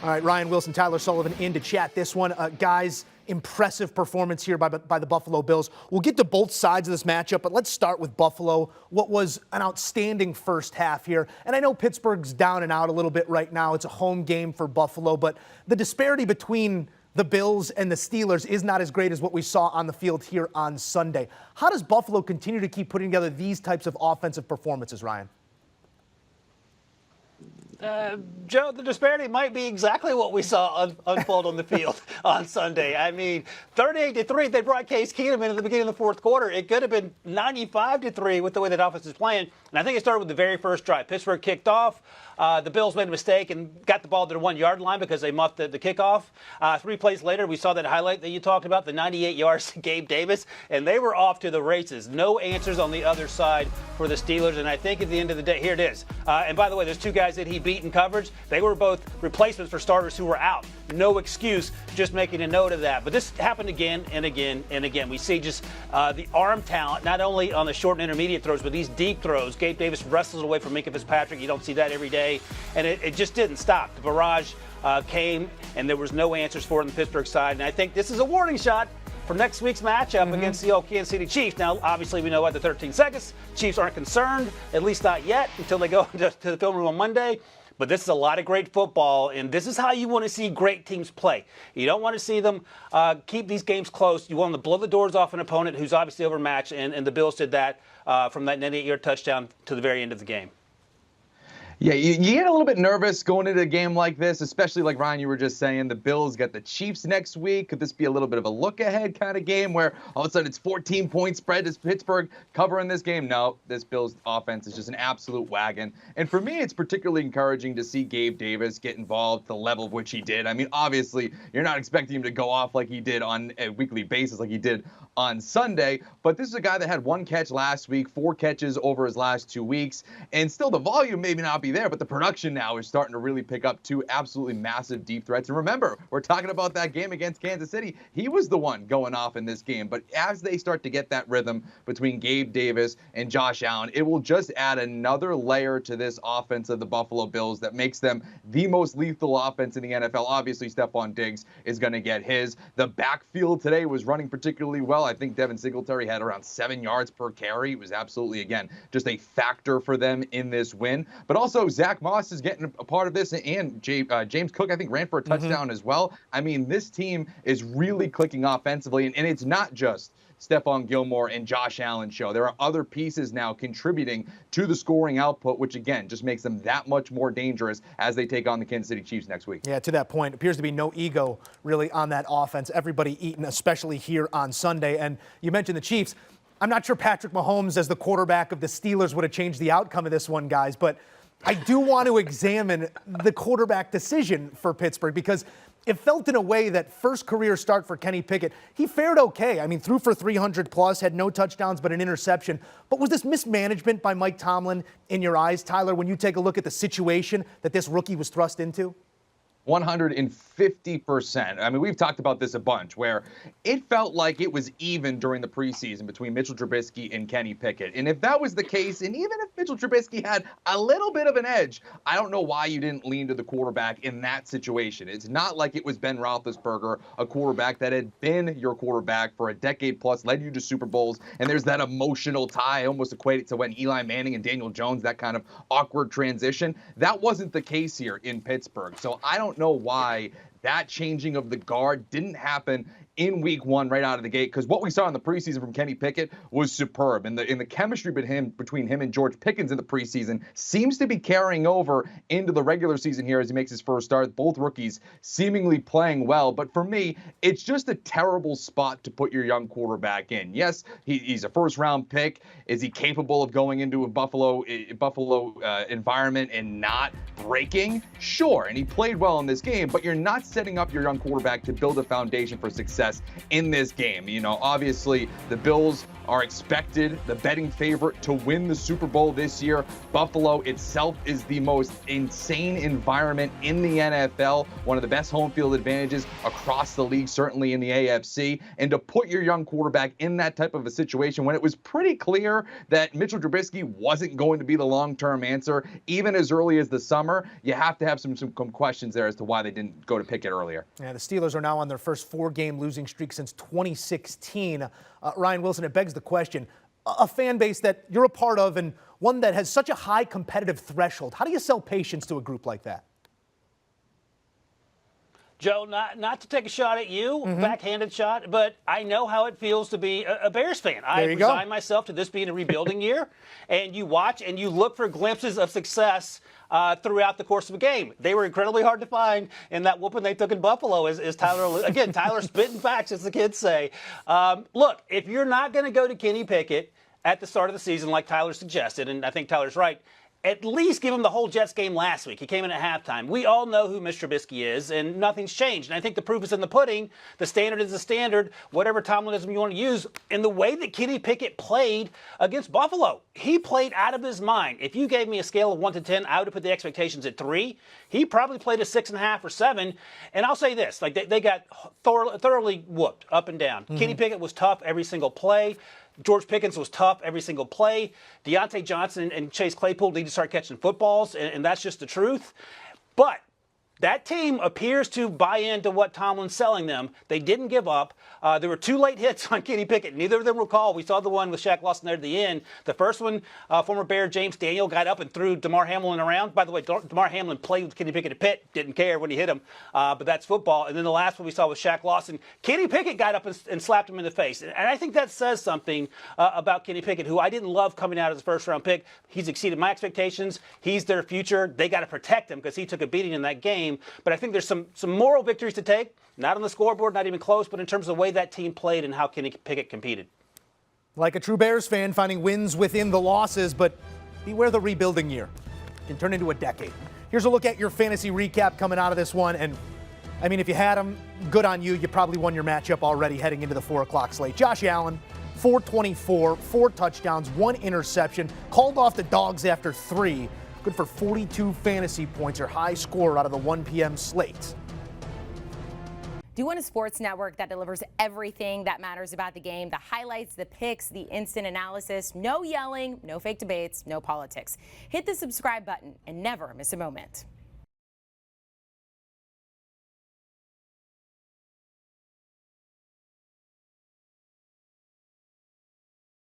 All right, Ryan, Wilson, Tyler Sullivan in to chat this one. Guys, impressive performance here by the Buffalo Bills. We'll get to both sides of this matchup, but let's start with Buffalo. What was an outstanding first half here. And I know Pittsburgh's down and out a little bit right now. It's a home game for Buffalo, but the disparity between the Bills and the Steelers is not as great as what we saw on the field here on Sunday. How does Buffalo continue to keep putting together these types of offensive performances, Ryan? Joe, the disparity might be exactly what we saw unfold on the field on Sunday. I mean, 38-3, they brought Case Keenum in at the beginning of the fourth quarter. It could have been 95-3 with the way that offense is playing. And I think it started with the very first drive. Pittsburgh kicked off. The Bills made a mistake and got the ball to the 1-yard line because they muffed the kickoff. 3 plays later, we saw that highlight that you talked about, the 98 yards to Gabe Davis, and they were off to the races. No answers on the other side for the Steelers, and I think at the end of the day, here it is. And by the way, there's 2 guys that he beat in coverage. They were both replacements for starters who were out. No excuse, just making a note of that. But this happened again and again and again. We see just the arm talent, not only on the short and intermediate throws, but these deep throws. Gabe Davis wrestles away from Minkah Fitzpatrick. You don't see that every day. And it just didn't stop. The barrage came, and there was no answers for it on the Pittsburgh side. And I think this is a warning shot for next week's matchup against the old Kansas City Chiefs. Now, obviously, we know at the 13 seconds, Chiefs aren't concerned, at least not yet, until they go to the film room on Monday. But this is a lot of great football, and this is how you want to see great teams play. You don't want to see them keep these games close. You want them to blow the doors off an opponent who's obviously overmatched, and the Bills did that from that 98-yard touchdown to the very end of the game. Yeah, you get a little bit nervous going into a game like this, especially like Ryan, you were just saying, the Bills get the Chiefs next week. Could this be a little bit of a look-ahead kind of game where all of a sudden it's 14-point spread? Does Pittsburgh cover in this game? No, this Bills offense is just an absolute wagon. And for me, it's particularly encouraging to see Gabe Davis get involved the level of which he did. I mean, obviously, you're not expecting him to go off like he did on a weekly basis like he did on Sunday, but this is a guy that had 1 catch last week, 4 catches over his last 2 weeks, and still the volume maybe not be there, but the production now is starting to really pick up 2 absolutely massive deep threats. And remember, we're talking about that game against Kansas City. He was the one going off in this game, but as they start to get that rhythm between Gabe Davis and Josh Allen, it will just add another layer to this offense of the Buffalo Bills that makes them the most lethal offense in the NFL. Obviously, Stephon Diggs is going to get his. The backfield today was running particularly well. I think Devin Singletary had around 7 yards per carry. It was absolutely, again, just a factor for them in this win. But also, Zach Moss is getting a part of this, and James Cook, I think, ran for a touchdown as well. I mean, this team is really clicking offensively, and it's not just Stephon Gilmore and Josh Allen show. There are other pieces now contributing to the scoring output, which, again, just makes them that much more dangerous as they take on the Kansas City Chiefs next week. Yeah, to that point, appears to be no ego really on that offense. Everybody eating, especially here on Sunday. And you mentioned the Chiefs. I'm not sure Patrick Mahomes as the quarterback of the Steelers would have changed the outcome of this one, guys, but I do want to examine the quarterback decision for Pittsburgh because it felt in a way that first career start for Kenny Pickett, he fared okay. I mean, threw for 300 plus, had no touchdowns but an interception. But was this mismanagement by Mike Tomlin in your eyes, Tyler, when you take a look at the situation that this rookie was thrust into? 150%. I mean, we've talked about this a bunch, where it felt like it was even during the preseason between Mitchell Trubisky and Kenny Pickett. And if that was the case, and even if Mitchell Trubisky had a little bit of an edge, I don't know why you didn't lean to the quarterback in that situation. It's not like it was Ben Roethlisberger, a quarterback that had been your quarterback for a decade plus, led you to Super Bowls, and there's that emotional tie. I almost equate it to when Eli Manning and Daniel Jones, that kind of awkward transition. That wasn't the case here in Pittsburgh. So I don't know why that changing of the guard didn't happen in week 1 right out of the gate, because what we saw in the preseason from Kenny Pickett was superb. And the chemistry between him and George Pickens in the preseason seems to be carrying over into the regular season here as he makes his first start. Both rookies seemingly playing well. But for me, it's just a terrible spot to put your young quarterback in. Yes, he's a first-round pick. Is he capable of going into a Buffalo environment and not breaking? Sure, and he played well in this game, but you're not setting up your young quarterback to build a foundation for success in this game. You know, obviously the Bills are expected, the betting favorite to win the Super Bowl this year. Buffalo itself is the most insane environment in the NFL, one of the best home field advantages across the league, certainly in the AFC. And to put your young quarterback in that type of a situation when it was pretty clear that Mitchell Trubisky wasn't going to be the long-term answer, even as early as the summer, you have to have some questions there as to why they didn't go to Pickett earlier. Yeah, the Steelers are now on their first 4-game losing streak since 2016. Ryan Wilson, it begs the question, a fan base that you're a part of and one that has such a high competitive threshold, how do you sell patience to a group like that? Joe, not to take a shot at you, backhanded shot, but I know how it feels to be a Bears fan. I resign myself to this being a rebuilding year, and you watch and you look for glimpses of success throughout the course of a game. They were incredibly hard to find in that whooping they took in Buffalo, as Tyler, again, Tyler spitting facts, as the kids say. Look, if you're not going to go to Kenny Pickett at the start of the season like Tyler suggested, and I think Tyler's right, at least give him the whole Jets game last week. He came in at halftime. We all know who Mr. Trubisky is, and nothing's changed. And I think the proof is in the pudding. The standard is the standard, whatever Tomlinism you want to use. In the way that Kenny Pickett played against Buffalo, he played out of his mind. If you gave me a scale of 1 to 10, I would have put the expectations at 3. He probably played a 6.5 or 7. And I'll say this, like they got thoroughly whooped up and down. Kenny Pickett was tough every single play. George Pickens was tough every single play. Deontay Johnson and Chase Claypool need to start catching footballs, and that's just the truth. But that team appears to buy into what Tomlin's selling them. They didn't give up. There were 2 late hits on Kenny Pickett. Neither of them were called. We saw the one with Shaq Lawson there at the end. The first one, former Bear James Daniel got up and threw DeMar Hamlin around. By the way, DeMar Hamlin played with Kenny Pickett at Pitt. Didn't care when he hit him, but that's football. And then the last one we saw with Shaq Lawson. Kenny Pickett got up and slapped him in the face. And I think that says something about Kenny Pickett, who I didn't love coming out as a first-round pick. He's exceeded my expectations. He's their future. They got to protect him because he took a beating in that game. But I think there's some moral victories to take, not on the scoreboard, not even close, but in terms of the way that team played and how Kenny Pickett competed. Like a true Bears fan, finding wins within the losses, but beware the rebuilding year. It can turn into a decade. Here's a look at your fantasy recap coming out of this one, and I mean, if you had them, good on you. You probably won your matchup already heading into the 4 o'clock slate. Josh Allen, 424, 4 touchdowns, 1 interception, called off the Dogs after 3. Good for 42 fantasy points, or high score out of the 1 p.m. slate. Do you want a sports network that delivers everything that matters about the game? The highlights, the picks, the instant analysis, no yelling, no fake debates, no politics. Hit the subscribe button and never miss a moment.